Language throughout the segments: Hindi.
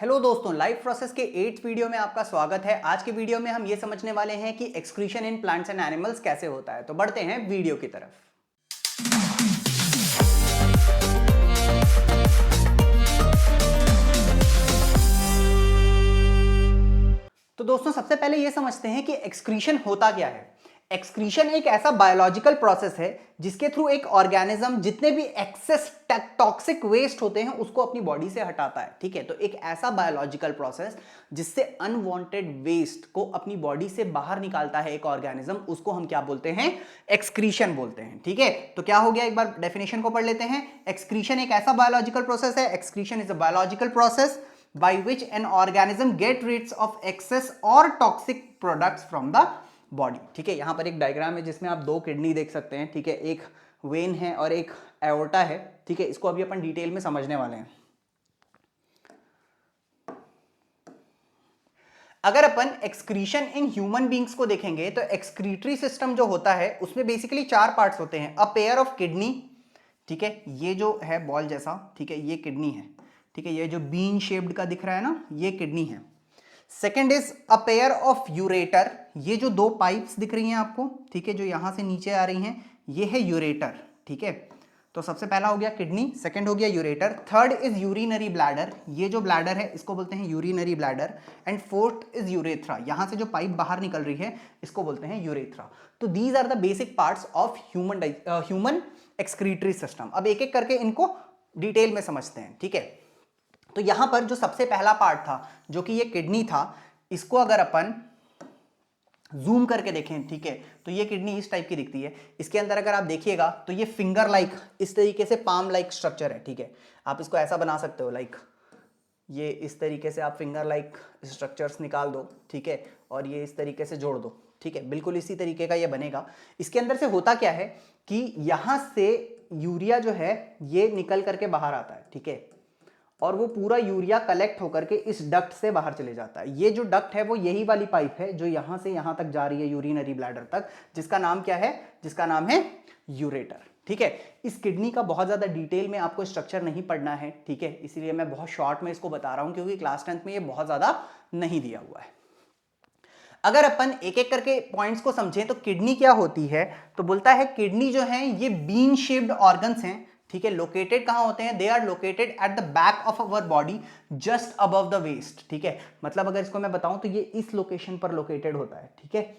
हेलो दोस्तों, लाइफ प्रोसेस के 8th वीडियो में आपका स्वागत है। आज के वीडियो में हम ये समझने वाले हैं कि excretion in plants and animals कैसे होता है। तो बढ़ते हैं वीडियो की तरफ। तो दोस्तों, सबसे पहले ये समझते हैं कि एक्सक्रीशन होता क्या है। एक्सक्रीशन एक ऐसा बायोलॉजिकल प्रोसेस है जिसके थ्रू एक ऑर्गेनिज्म जितने भी एक्सेस टॉक्सिक वेस्ट होते हैं उसको अपनी बॉडी से हटाता है। ठीक है, तो एक ऐसा बायोलॉजिकल प्रोसेस जिससे अनवांटेड वेस्ट को अपनी बॉडी से बाहर निकालता है एक ऑर्गेनिज्म, उसको हम क्या बोलते हैं? एक्सक्रीशन बोलते हैं। ठीक है, तो क्या हो गया, एक बार डेफिनेशन को पढ़ लेते हैं। एक्सक्रीशन एक ऐसा बायोलॉजिकल प्रोसेस है, excretion is a biological process by which an organism get rid of excess or toxic products from the body। ठीक है, यहां पर एक डायग्राम है जिसमें आप दो किडनी देख सकते हैं। ठीक है, एक वेन है और एक एओर्टा है। ठीक है, इसको अभी अपन डिटेल में समझने वाले हैं। अगर अपन एक्सक्रीशन इन ह्यूमन बींग्स को देखेंगे तो एक्सक्रीटरी सिस्टम जो होता है उसमें बेसिकली चार पार्ट्स होते हैं। अ पेयर ऑफ किडनी, ठीक है, ये जो है बॉल जैसा, ठीक है, ये किडनी है। ठीक है, ये जो बीन शेप्ड का दिख रहा है ना, ये किडनी है। Second is a pair of ureter, ये जो दो पाइप्स दिख रही हैं आपको, ठीक है, जो यहां से नीचे आ रही हैं, ये है यूरेटर। ठीक है, तो सबसे पहला हो गया किडनी, सेकंड हो गया ureter, third is urinary bladder, ये जो ब्लैडर है इसको बोलते हैं urinary bladder, and fourth is urethra, यहां से जो पाइप बाहर निकल रही है इसको बोलते हैं यूरेथ्रा। तो these are the basic parts of human excretory system. अब एक एक करके इनको डिटेल में समझते हैं। ठीक है, तो यहां पर जो सबसे पहला पार्ट था जो कि ये किडनी था, इसको अगर अपन जूम करके देखें, ठीक है, तो ये किडनी इस टाइप की दिखती है। इसके अंदर अगर आप देखिएगा तो ये फिंगर लाइक, इस तरीके से पाम लाइक स्ट्रक्चर है। ठीक है, आप इसको ऐसा बना सकते हो, लाइक ये इस तरीके से आप फिंगर लाइक स्ट्रक्चर्स निकाल दो। ठीक है, और ये इस तरीके से जोड़ दो। ठीक है, बिल्कुल इसी तरीके का ये बनेगा। इसके अंदर से होता क्या है कि यहां से यूरिया जो है ये निकल करके बाहर आता है। ठीक है, और वो पूरा यूरिया कलेक्ट होकर के इस डक्ट से बाहर चले जाता है। ये जो डक्ट है वो यही वाली पाइप है जो यहां से यहां तक जा रही है, यूरिनरी ब्लैडर तक, जिसका नाम क्या है? जिसका नाम है यूरेटर। ठीक है, इस किडनी का बहुत ज्यादा डिटेल में आपको स्ट्रक्चर नहीं पढ़ना है। ठीक है, इसीलिए मैं बहुत शॉर्ट में इसको बता रहा हूं क्योंकि क्लास 10th में ये बहुत ज्यादा नहीं दिया हुआ है। अगर अपन एक एक करके पॉइंट्स को समझें तो किडनी क्या होती है, तो बोलता है किडनी जो है ये बीन शेप्ड ऑर्गन्स हैं। ठीक है, लोकेटेड कहां होते हैं? They are located at the back of our body just above the waist. ठीक है, मतलब अगर इसको मैं बताऊं तो ये इस लोकेशन पर लोकेटेड होता है। ठीक है,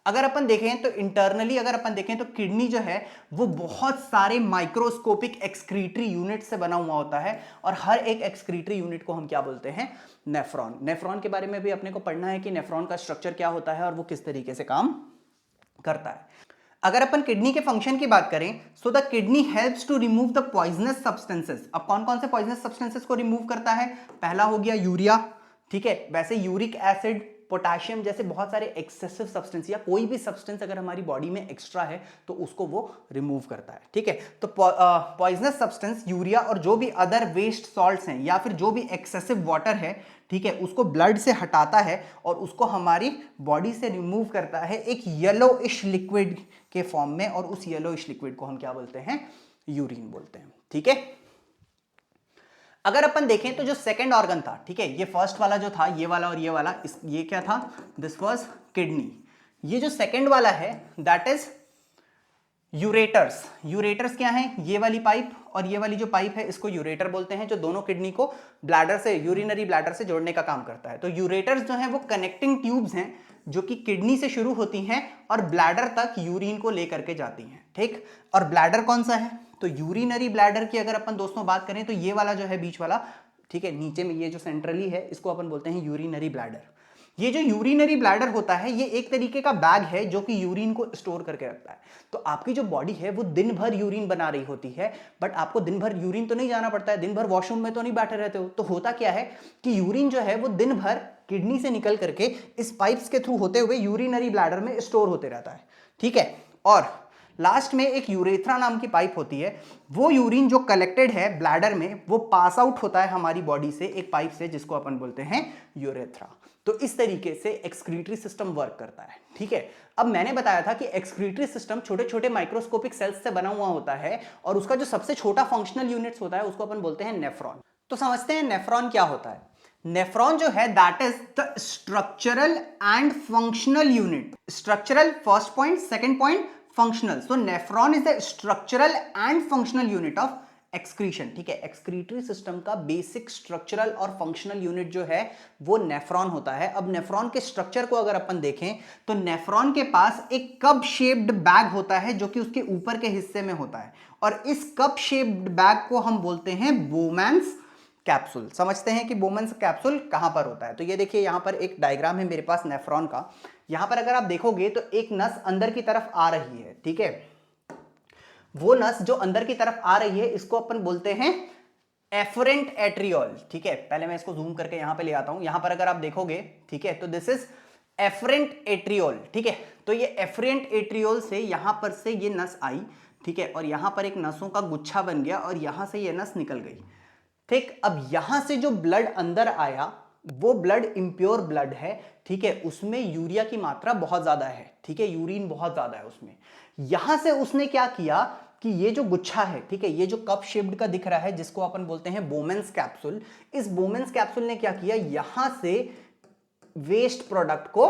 अगर अपन देखें तो इंटरनली अगर अपन देखें तो किडनी जो है वो बहुत सारे माइक्रोस्कोपिक एक्सक्रीटरी यूनिट से बना हुआ होता है, और हर एक एक्सक्रीटरी यूनिट को हम क्या बोलते हैं? नेफ्रॉन। नेफ्रॉन के बारे में भी अपने को पढ़ना है कि नेफ्रॉन का स्ट्रक्चर क्या होता है और वो किस तरीके से काम करता है। अगर अपन किडनी के फंक्शन की बात करें, so the kidney helps to remove the poisonous substances. अब कौन कौन से पॉइजनस सब्सटेंसेस को रिमूव करता है? पहला हो गया यूरिया। ठीक है, वैसे यूरिक एसिड, पोटेशियम जैसे बहुत सारे एक्सेसिव सब्सटेंस या कोई भी सब्सटेंस अगर हमारी बॉडी में एक्स्ट्रा है तो उसको वो रिमूव करता है। ठीक है, तो पॉइजनस सब्सटेंस यूरिया और जो भी अदर वेस्ट सॉल्ट्स हैं या फिर जो भी एक्सेसिव वाटर है, ठीक है, उसको ब्लड से हटाता है और उसको हमारी बॉडी से रिमूव करता है एक येलोइश लिक्विड के फॉर्म में, और उस येलोइश लिक्विड को हम क्या बोलते हैं? यूरिन बोलते हैं। ठीक है, अगर अपन देखें तो जो सेकंड ऑर्गन था, ठीक है, ये फर्स्ट वाला जो था, ये वाला और ये वाला, ये क्या था? This was kidney. ये जो सेकंड वाला है दैट इज यूरेटर्स। यूरेटर्स क्या है? ये वाली पाइप और ये वाली जो पाइप है इसको यूरेटर बोलते हैं, जो दोनों किडनी को ब्लैडर से, यूरिनरी ब्लैडर से जोड़ने का काम करता है। तो यूरेटर्स जो है वो कनेक्टिंग ट्यूब्स हैं जो कि किडनी से शुरू होती हैं और ब्लैडर तक यूरिन को लेकर के जाती हैं। ठीक, और ब्लैडर कौन सा है? तो यूरिनरी ब्लैडर की अगर अपन दोस्तों बात करें तो ये वाला जो है बीच वाला, ठीक है, नीचे में ये जो सेंट्रली है इसको अपन बोलते हैं यूरिनरी ब्लैडर। ये जो यूरिनरी ब्लैडर होता है ये एक तरीके का बैग है जो कि यूरिन को स्टोर करके रखता है। तो आपकी जो बॉडी है वो दिन भर यूरिन बना रही होती है, बट आपको दिन भर यूरिन तो नहीं जाना पड़ता है, दिन भर वॉशरूम में तो नहीं बैठे रहते हो। तो होता क्या है कि यूरिन जो है वो दिन भर किडनी से निकल करके इस पाइप्स के थ्रू होते हुए यूरिनरी ब्लैडर में स्टोर होते रहता है। ठीक है, और लास्ट में एक यूरेथ्रा नाम की पाइप होती है। वो यूरिन जो कलेक्टेड है ब्लैडर में वो पास आउट होता है हमारी बॉडी से एक पाइप से जिसको अपन बोलते हैं यूरेथ्रा। तो इस तरीके से एक्सक्रीटरी सिस्टम वर्क करता है। ठीक है, अब मैंने बताया था कि एक्सक्रीटरी सिस्टम छोटे छोटे माइक्रोस्कोपिक सेल्स से बना हुआ होता है और उसका जो सबसे छोटा फंक्शनल यूनिट्स होता है उसको अपन बोलते हैं नेफ्रॉन। तो समझते हैं नेफ्रॉन क्या होता है। नेफ्रॉन जो है that is the structural and functional unit. Structural first point, second point functional. So nephron is the structural and functional unit of excretion. ठीक है, एक्सक्रीटरी सिस्टम का बेसिक स्ट्रक्चरल और फंक्शनल यूनिट जो है वो नेफ्रॉन होता है। अब नेफ्रॉन के स्ट्रक्चर को अगर अपन देखें तो नेफ्रॉन के पास एक कप शेप्ड बैग होता है जो कि उसके ऊपर के हिस्से में होता है, और इस कप शेप्ड बैग को हम बोलते हैं बोमेन्स कैप्सूल। समझते हैं कि बोमेन्स कैप्सूल कहां पर होता है। तो ये देखिए यहां पर एक डायग्राम है मेरे पास नेफ्रॉन का। यहां पर अगर आप देखोगे तो एक नस अंदर की तरफ आ रही है। ठीक है, वो नस जो अंदर की तरफ आ रही है इसको अपन बोलते हैं एफरेंट एट्रियोल। ठीक है, पहले मैं इसको जूम करके यहां पे ले आता हूं। यहां पर अगर आप देखोगे, ठीक है, तो दिस इज एफरेंट एट्रियोल। ठीक है, तो ये एफरेंट एट्रियोल से यहां पर से ये नस आई, ठीक है, और यहां पर एक नसों का गुच्छा बन गया और यहां से ये नस निकल गई। ठीक, अब यहां से जो ब्लड अंदर आया वो ब्लड इंप्योर ब्लड है। ठीक है, उसमें यूरिया की मात्रा बहुत ज्यादा है। ठीक है, यूरिन बहुत ज्यादा है उसमें। यहां से उसने क्या किया कि ये जो गुच्छा है, ठीक है, ये जो कप शेप्ड का दिख रहा है जिसको अपन बोलते हैं बोमेन्स कैप्सूल, इस बोमेन्स कैप्सूल ने क्या किया, यहां से वेस्ट प्रोडक्ट को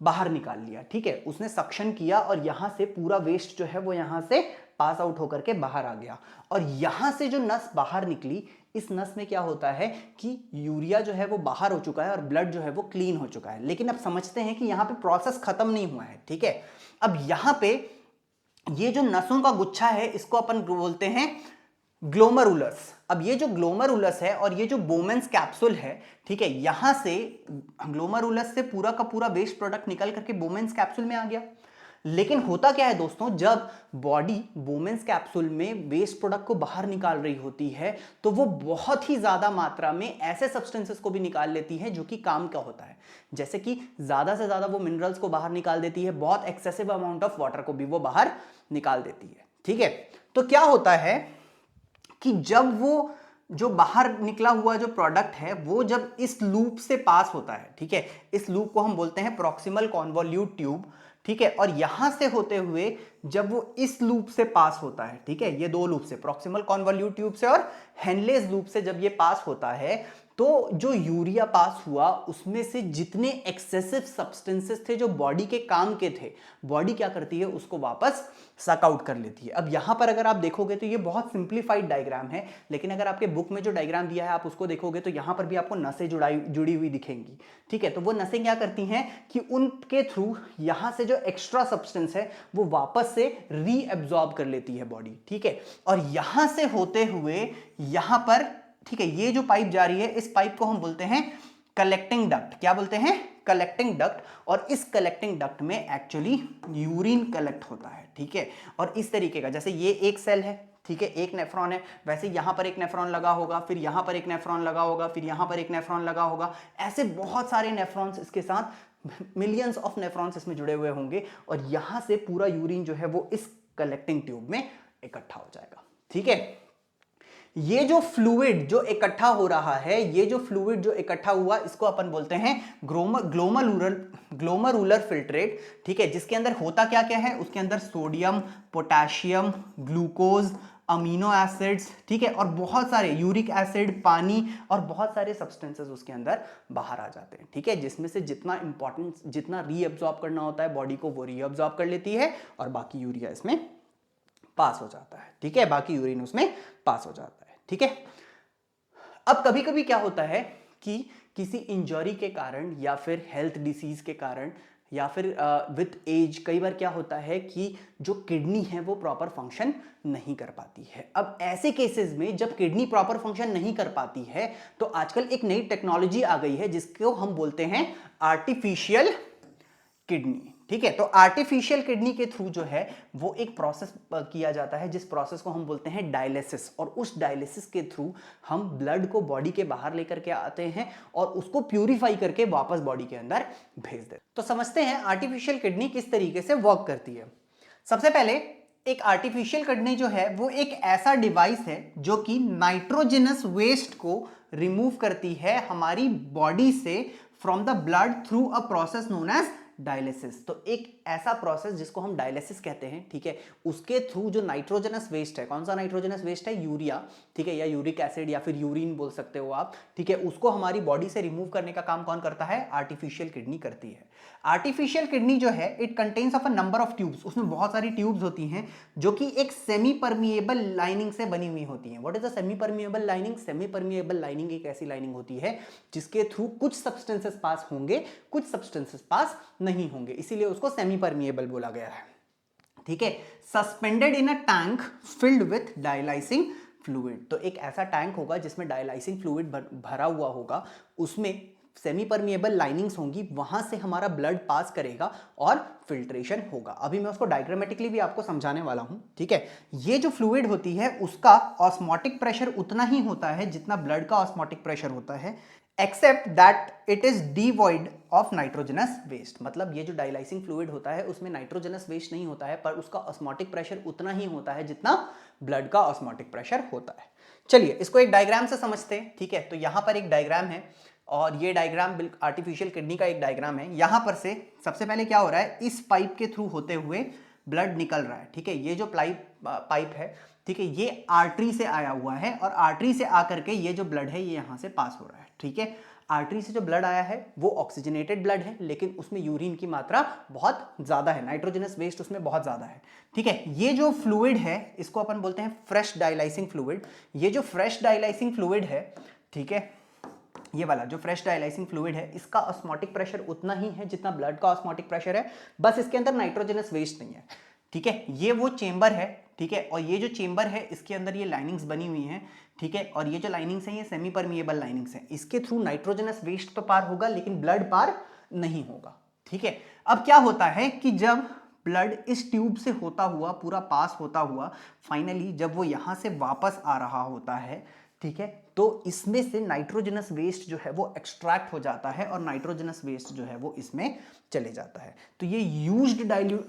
बाहर निकाल लिया। ठीक है, उसने सक्शन किया और यहां से पूरा वेस्ट जो है वो यहां से पास आउट होकर के बाहर आ गया। और यहां से जो नस बाहर निकली, इस नस में क्या होता है कि यूरिया जो है वो बाहर हो चुका है और ब्लड जो है वो क्लीन हो चुका है। लेकिन अब समझते हैं कि यहां पे प्रोसेस खत्म नहीं हुआ है। ठीक है, अब यहां पे ये जो नसों का गुच्छा है इसको अपन बोलते हैं ग्लोमरुलस। अब ये जो ग्लोमरुलस है और ये जो बोमेन्स कैप्सूल है, ठीक है, यहां से ग्लोमरुलस से पूरा का पूरा वेस्ट प्रोडक्ट निकल करके बोमेन्स कैप्सूल में आ गया। लेकिन होता क्या है दोस्तों, जब बॉडी बोमेन्स कैप्सूल में वेस्ट प्रोडक्ट को बाहर निकाल रही होती है तो वो बहुत ही ज्यादा मात्रा में ऐसे सब्सटेंसेस को भी निकाल लेती है जो कि काम का होता है। जैसे कि ज्यादा से ज्यादा वो मिनरल्स को बाहर निकाल देती है, बहुत एक्सेसिव अमाउंट ऑफ वाटर को भी वो बाहर निकाल देती है। ठीक है, तो क्या होता है कि जब वो जो बाहर निकला हुआ जो प्रोडक्ट है वो जब इस लूप से पास होता है, ठीक है, इस लूप को हम बोलते हैं प्रॉक्सिमल कॉन्वोल्यूट ट्यूब। ठीक है, और यहां से होते हुए जब वो इस लूप से पास होता है, ठीक है, ये दो लूप से, प्रॉक्सिमल कॉन्वोल्यूट ट्यूब से और हेनलेस लूप से जब ये पास होता है तो जो यूरिया पास हुआ उसमें से जितने एक्सेसिव सब्सटेंसेस थे जो बॉडी के काम के थे, बॉडी क्या करती है उसको वापस सक आउट कर लेती है। अब यहां पर अगर आप देखोगे तो ये बहुत सिंप्लीफाइड डायग्राम है, लेकिन अगर आपके बुक में जो डायग्राम दिया है आप उसको देखोगे तो यहां पर भी आपको नसें जुड़ी हुई दिखेंगी। ठीक है, तो वो नसें क्या करती हैं कि उनके थ्रू यहां से जो एक्स्ट्रा सब्सटेंस है वो वापस से रीएब्जॉर्ब कर लेती है बॉडी। ठीक है, और यहां से होते हुए यहां पर, ठीक है, ये जो पाइप जा रही है इस पाइप को हम बोलते हैं कलेक्टिंग डक्ट। क्या बोलते हैं, कलेक्टिंग डक्ट। और इस कलेक्टिंग डक्ट में एक्चुअली यूरिन कलेक्ट होता है। ठीक है, और इस तरीके का, जैसे ये एक सेल है, ठीक है, एक नेफ्रॉन है, वैसे यहां पर एक नेफ्रॉन लगा होगा, फिर यहां पर एक नेफ्रॉन लगा होगा, फिर यहां पर एक नेफ्रॉन लगा होगा, ऐसे बहुत सारे नेफ्रॉन्स इसके साथ, मिलियंस ऑफ नेफ्रॉन्स इसमें जुड़े हुए होंगे और यहां से पूरा यूरिन जो है वो इस कलेक्टिंग ट्यूब में इकट्ठा हो जाएगा। ठीक है, ये जो फ्लूइड जो इकट्ठा हो रहा है, ये जो फ्लूइड जो इकट्ठा हुआ इसको अपन बोलते हैं ग्लोमरुलर फिल्ट्रेट। ठीक है, जिसके अंदर होता क्या क्या है, उसके अंदर sodium, potassium, glucose, amino acids, ठीक है, और बहुत सारे यूरिक एसिड, पानी और बहुत सारे सब्सटेंसेस उसके अंदर बाहर आ जाते हैं। ठीक है, जिसमें से जितना इंपॉर्टेंट, जितना रीअब्सॉर्ब करना होता है बॉडी को वो रीअब्सॉर्ब कर लेती है और बाकी यूरिया इसमें पास हो जाता है। ठीक है, बाकी यूरिन उसमें पास हो जाता है। ठीक है, अब कभी कभी क्या होता है कि किसी इंजरी के कारण या फिर हेल्थ डिसीज के कारण या फिर विथ एज कई बार क्या होता है कि जो किडनी है वो प्रॉपर फंक्शन नहीं कर पाती है। अब ऐसे केसेस में जब किडनी प्रॉपर फंक्शन नहीं कर पाती है तो आजकल एक नई टेक्नोलॉजी आ गई है जिसको हम बोलते हैं आर्टिफिशियल किडनी। ठीक है, तो आर्टिफिशियल किडनी के थ्रू जो है वो एक प्रोसेस किया जाता है जिस प्रोसेस को हम बोलते हैं डायलिसिस, और उस डायलिसिस के थ्रू हम ब्लड को बॉडी के बाहर लेकर के आते हैं और उसको प्यूरिफाई करके वापस बॉडी के अंदर भेज देते हैं। तो समझते हैं आर्टिफिशियल किडनी किस तरीके से वर्क करती है। सबसे पहले एक आर्टिफिशियल किडनी जो है वो एक ऐसा डिवाइस है जो कि नाइट्रोजनस वेस्ट को रिमूव करती है हमारी बॉडी से from the blood through a process known as dialysis. तो एक ऐसा प्रोसेस जिसको हम डायलिसिस कहते हैं, ठीक है, उसके थ्रू जो नाइट्रोजनस वेस्ट है, कौन सा नाइट्रोजनस वेस्ट है, यूरिया, ठीक है, या यूरिक एसिड या फिर यूरिन बोल सकते हो आप, ठीक है, उसको हमारी बॉडी से रिमूव करने का काम कौन करता है, आर्टिफिशियल किडनी करती है। आर्टिफिशियल किडनी जो है it contains of a number of tubes, उसमें बहुत सारी ट्यूब्स होती हैं जो कि एक सेमी परमिएबल लाइनिंग से बनी हुई होती हैं। What is the semi permeable lining? Semi permeable lining एक ऐसी लाइनिंग होती है जिसके थ्रू कुछ सब्सटेंसेस पास होंगे, कुछ सब्सटेंसेस पास नहीं होंगे, इसीलिए उसको सेमी परमिएबल बोला गया है, ठीक है। Suspended in a tank filled with dialysing fluid, तो एक ऐसा टैंक होगा जिसमें डायलाइसिंग फ्लूइड भरा हुआ होगा, उसमें सेमी परमिएबल लाइनिंग्स होंगी, वहां से हमारा ब्लड पास करेगा और फिल्ट्रेशन होगा। अभी मैं उसको डायग्रामेटिकली भी आपको समझाने वाला हूं, ठीक है। ये जो फ्लूइड होती है उसका ऑस्मोटिक प्रेशर उतना ही होता है जितना ब्लड का ऑस्मोटिक प्रेशर होता है, except that it is devoid of nitrogenous waste. मतलब ये जो डायलाइसिंग फ्लूइड होता है उसमें नाइट्रोजनस वेस्ट नहीं होता है, पर उसका ऑस्मोटिक प्रेशर उतना ही होता है जितना ब्लड का ऑस्मोटिक प्रेशर होता है। चलिए इसको एक डायग्राम से समझते हैं, ठीक है। तो यहां पर एक डायग्राम है और ये डायग्राम आर्टिफिशियल किडनी का एक डायग्राम है। यहां पर से सबसे पहले क्या हो रहा है, इस पाइप के थ्रू होते हुए ब्लड निकल रहा है, ठीक है। ये जो पाइप है, ठीक है, ये आर्टरी से आया हुआ है और आर्टरी से आकर के ये जो ब्लड है ये यहां से पास हो रहा है, ठीक है। आर्टरी से जो ब्लड आया है वो ऑक्सीजनेटेड ब्लड है, लेकिन उसमें यूरिन की मात्रा बहुत ज्यादा है, नाइट्रोजनस वेस्ट उसमें बहुत ज्यादा है, ठीक है। ये जो फ्लूइड है इसको अपन बोलते हैं फ्रेश डायलाइसिंग फ्लूइड। ये जो फ्रेश डायलाइसिंग फ्लूइड है, ठीक है, ये वाला जो फ्रेश डायलाइसिंग फ्लूइड है इसका ऑस्मोटिक प्रेशर उतना ही है जितना ब्लड का ऑस्मोटिक प्रेशर है, बस इसके अंदर नाइट्रोजनस वेस्ट नहीं है, ठीक है। ये वो चेंबर है, ठीक है, और ये जो चेंबर है इसके अंदर ये लाइनिंग्स बनी हुई हैं, ठीक है, और ये जो लाइनिंग्स हैं ये सेमी परमिएबल लाइनिंग्स हैं। इसके थ्रू नाइट्रोजनस वेस्ट तो पार होगा लेकिन ब्लड पार नहीं होगा, ठीक है। अब क्या होता है कि जब ब्लड इस ट्यूब से होता हुआ पूरा पास होता हुआ फाइनली जब वो यहां से वापस आ रहा होता है, ठीक है, तो इसमें से नाइट्रोजनस वेस्ट जो है वो एक्सट्रैक्ट हो जाता है और नाइट्रोजनस वेस्ट जो है वो इसमें चले जाता है। तो ये यूज्ड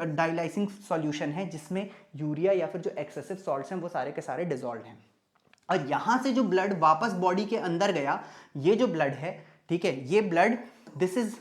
डायलाइसिंग सॉल्यूशन है जिसमें यूरिया या फिर जो एक्सेसिव सॉल्ट्स हैं वो सारे के सारे डिसॉल्व हैं। और यहां से जो ब्लड वापस बॉडी के अंदर गया, ये जो ब्लड है, ठीक है, ये blood this is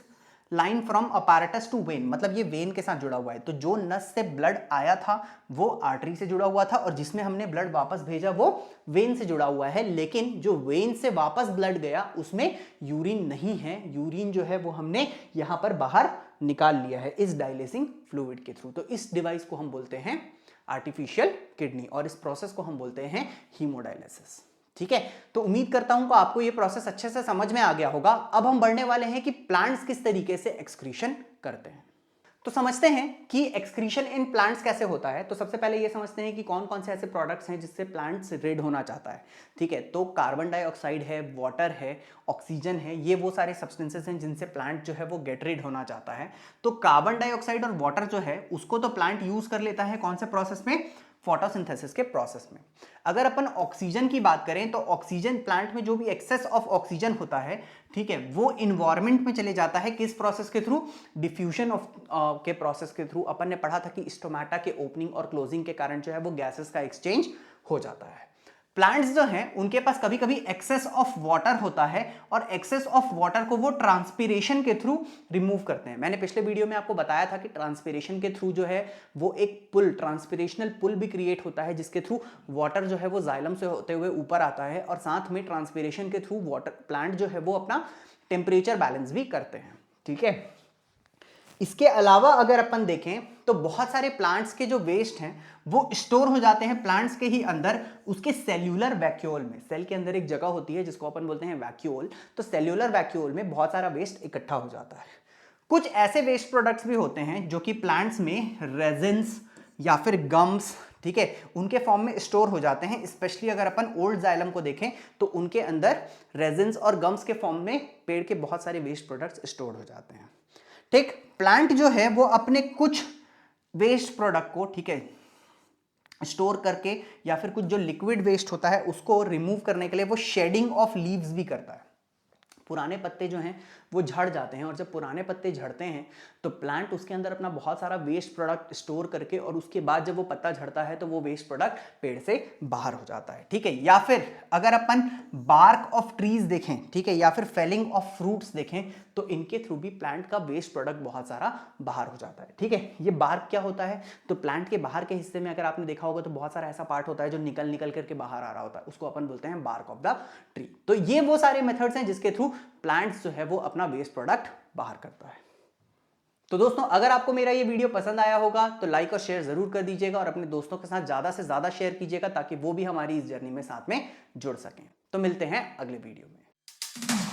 line from apparatus to vein, मतलब ये वेन के साथ जुड़ा हुआ है। तो जो नस से ब्लड आया था वो आर्टरी से जुड़ा हुआ था और जिसमें हमने ब्लड वापस भेजा वो वेन से जुड़ा हुआ है, लेकिन जो वेन से वापस ब्लड गया उसमें यूरिन नहीं है, यूरिन जो है वो हमने यहां पर बाहर निकाल लिया है इस डायलिसिंग फ्लूइड के थ्रू। तो इस डिवाइस को हम बोलते हैं आर्टिफिशियल किडनी और इस प्रोसेस को हम बोलते हैं हीमोडायलिसिस, ठीक है। तो उम्मीद करता हूं कि आपको ये प्रोसेस अच्छे से समझ में आ गया होगा। अब हम बढ़ने वाले हैं कि प्लांट्स किस तरीके से एक्सक्रीशन करते हैं। तो समझते हैं कि एक्सक्रीशन इन प्लांट्स कैसे होता है। तो सबसे पहले ये समझते हैं कि कौन कौन से ऐसे प्रोडक्ट्स हैं जिससे प्लांट्स रिड होना चाहता है, ठीक है। तो कार्बन डाइऑक्साइड है, वाटर है, ऑक्सीजन है, ये वो सारे सब्सटेंसेस हैं जिनसे प्लांट जो है वो गेट रिड होना चाहता है। तो कार्बन डाइऑक्साइड और वाटर जो है उसको तो प्लांट यूज कर लेता है कौन से प्रोसेस में, फोटोसिंथेसिस के प्रोसेस में। अगर अपन ऑक्सीजन की बात करें तो ऑक्सीजन प्लांट में जो भी एक्सेस ऑफ ऑक्सीजन होता है, ठीक है, वो इन्वायरमेंट में चले जाता है किस प्रोसेस के थ्रू, डिफ्यूजन ऑफ के प्रोसेस के थ्रू। अपन ने पढ़ा था कि स्टोमेटा के ओपनिंग और क्लोजिंग के कारण जो है वो गैसेस का एक्सचेंज हो जाता है। प्लांट्स जो हैं उनके पास कभी कभी एक्सेस ऑफ वाटर होता है और एक्सेस ऑफ वाटर को वो ट्रांसपीरेशन के थ्रू रिमूव करते हैं। मैंने पिछले वीडियो में आपको बताया था कि ट्रांसपीरेशन के थ्रू जो है वो एक पुल, ट्रांसपीरेशनल पुल भी क्रिएट होता है जिसके थ्रू वाटर जो है वो जाइलम से होते हुए ऊपर आता है और साथ में ट्रांसपीरेशन के थ्रू वाटर प्लांट जो है वो अपना टेम्परेचर बैलेंस भी करते हैं, ठीक है। इसके अलावा अगर अपन देखें तो बहुत सारे प्लांट्स के जो वेस्ट हैं वो स्टोर हो जाते हैं प्लांट्स के ही अंदर, उसके सेल्यूलर वैक्यूल में। सेल के अंदर एक जगह होती है जिसको अपन बोलते हैं वैक्यूल, तो सेल्यूलर वैक्यूल में बहुत सारा वेस्ट इकट्ठा हो जाता है। कुछ ऐसे वेस्ट प्रोडक्ट्स भी होते हैं जो कि प्लांट्स में रेजिन्स या फिर गम्स, ठीक है, उनके फॉर्म में स्टोर हो जाते हैं। स्पेशली अगर अपन ओल्ड जाइलम को देखें तो उनके अंदर रेजिन्स और गम्स के फॉर्म में पेड़ के बहुत सारे वेस्ट प्रोडक्ट्स स्टोर हो जाते हैं, ठीक। प्लांट जो है वो अपने कुछ वेस्ट प्रोडक्ट को, ठीक है, स्टोर करके या फिर कुछ जो लिक्विड वेस्ट होता है उसको रिमूव करने के लिए वो शेडिंग ऑफ लीव्स भी करता है, पुराने पत्ते जो हैं वो झड़ जाते हैं, और जब पुराने पत्ते झड़ते हैं तो प्लांट उसके अंदर अपना बहुत सारा वेस्ट प्रोडक्ट स्टोर करके, और उसके बाद जब वो पत्ता झड़ता है तो वो वेस्ट प्रोडक्ट पेड़ से बाहर हो जाता है, ठीक है। या फिर अगर अपन बार्क ऑफ ट्रीज देखें, ठीक है, या फिर फेलिंग ऑफ फ्रूट्स देखें, तो इनके थ्रू भी प्लांट का वेस्ट प्रोडक्ट बहुत सारा बाहर हो जाता है, ठीक है। ये बार्क क्या होता है, तो प्लांट के बाहर के हिस्से में अगर आपने देखा होगा तो बहुत सारा ऐसा पार्ट होता है जो निकल निकल करके बाहर आ रहा होता है, उसको अपन बोलते हैं बार्क ऑफ द ट्री। तो ये वो सारे मेथड्स हैं जिसके थ्रू प्लांट्स जो है वो अपना वेस्ट प्रोडक्ट बाहर करता है। तो दोस्तों, अगर आपको मेरा ये वीडियो पसंद आया होगा तो लाइक और शेयर जरूर कर दीजिएगा, और अपने दोस्तों के साथ ज्यादा से ज्यादा शेयर कीजिएगा ताकि वो भी हमारी इस जर्नी में साथ में जुड़ सकें। तो मिलते हैं अगले वीडियो में।